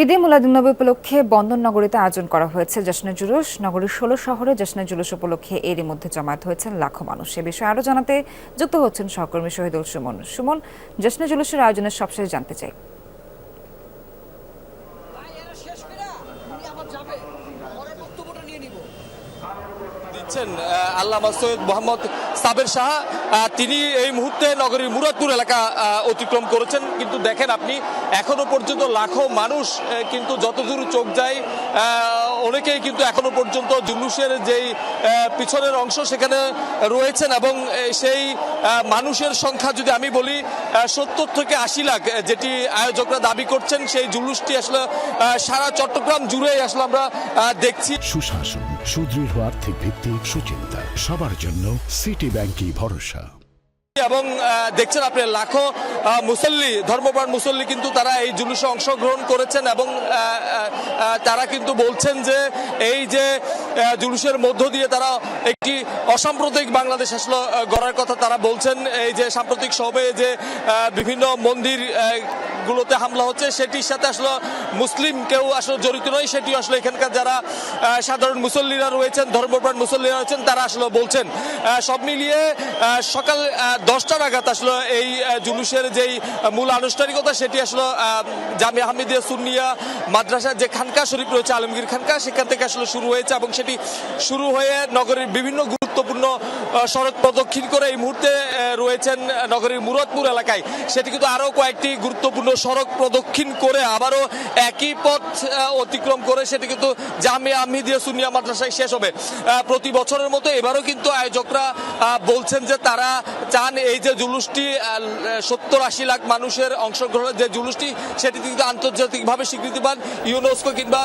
ঈদে মিলাদুন্নবী উপলক্ষে বন্দরনগরীতে আয়োজন করা হয়েছে জশ্নে জুলুস। নগরীর ১৬ শহরে জশ্নে জুলুস উপলক্ষে এরই মধ্যে জমায়েত হয়েছেন লাখো মানুষ। এ বিষয়ে আরও জানাতে যুক্ত হচ্ছেন সহকর্মী শহীদুল সুমন। সুমন, জশ্নে জুলুসের আয়োজনের সবশেষ জানতে চাই। আল্লামা সৈয়দ মোহাম্মদ সাবের শাহ তিনি এই মুহূর্তে নগরীর মুরাদপুর এলাকা অতিক্রম করেছেন। কিন্তু দেখেন আপনি এখনো পর্যন্ত লাখো মানুষ কিন্তু যতদূর চোখ যায় অনেকেই কিন্তু এখনো পর্যন্ত জুলুসের যেই পিছনের অংশ সেখানে রয়েছেন এবং সেই মানুষের সংখ্যা যদি আমি বলি ৭০ থেকে ৮০ লাখ, যেটি আয়োজকরা দাবি করছেন। সেই জুলুসটি আসলে সারা চট্টগ্রাম জুড়েই আসলে আমরা দেখছি। সুশাসন, সুদৃঢ় আর্থিক ভিত্তি, সুচিন্তা, সবার জন্য সিটি ব্যাংকই ভরসা। এবং দেখছেন আপনি লাখো মুসল্লি, ধর্মপ্রাণ মুসল্লি কিন্তু তারা এই জুলুসে অংশগ্রহণ করেছেন এবং তারা কিন্তু বলছেন যে এই যে জুলুসের মধ্য দিয়ে তারা একটি অসাম্প্রদায়িক বাংলাদেশ আসলে গড়ার কথা তারা বলছেন। এই যে সাম্প্রতিক সময়ে যে বিভিন্ন মন্দির গুলোতে হামলা হচ্ছে সেটির সাথে আসলে মুসলিম কেউ আসলে জড়িত নয়, সেটি আসলে এখানকার যারা সাধারণ মুসল্লিরা রয়েছেন, ধর্মপ্রাণ মুসল্লিরা রয়েছেন, তারা আসলে বলছেন। সব মিলিয়ে সকাল 10টা নাগাদ আসলে এই জুলুসের যেই মূল আনুষ্ঠানিকতা সেটি আসলে জামিয়া হামিদিয়া সুন্নিয়া মাদ্রাসার যে খানকা শরীফ রয়েছে, আলমগীর খানকা, সেখান থেকে আসলে শুরু হয়েছে এবং সেটি শুরু হয়ে নগরীর বিভিন্ন গুরুত্বপূর্ণ সড়ক প্রদক্ষিণ করে এই মুহূর্তে রয়েছেন নগরীর মুরাদপুর এলাকায়। সেটি কিন্তু আরও কয়েকটি গুরুত্বপূর্ণ সড়ক প্রদক্ষিণ করে আবারও একই পথ অতিক্রম করে সেটি কিন্তু জামিয়া হামিদিয়া সুন্নিয়া মাদ্রাসায় শেষ হবে। প্রতি বছরের মতো এবারও কিন্তু আয়োজকরা বলছেন যে তারা চান এই যে জুলুসটি ৭০-৮০ লাখ মানুষের অংশগ্রহণের যে জুলুসটি সেটি কিন্তু আন্তর্জাতিকভাবে স্বীকৃতি পান, ইউনেস্কো কিংবা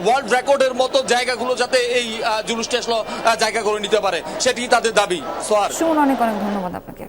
ওয়ার্ল্ড রেকর্ডের মতো জায়গাগুলো যাতে এই জুলুসটি আসলে জায়গা করে নিতে পারে, সেটি তাদের দাবি। সুমন, অনেক অনেক ধন্যবাদ আপনাকে।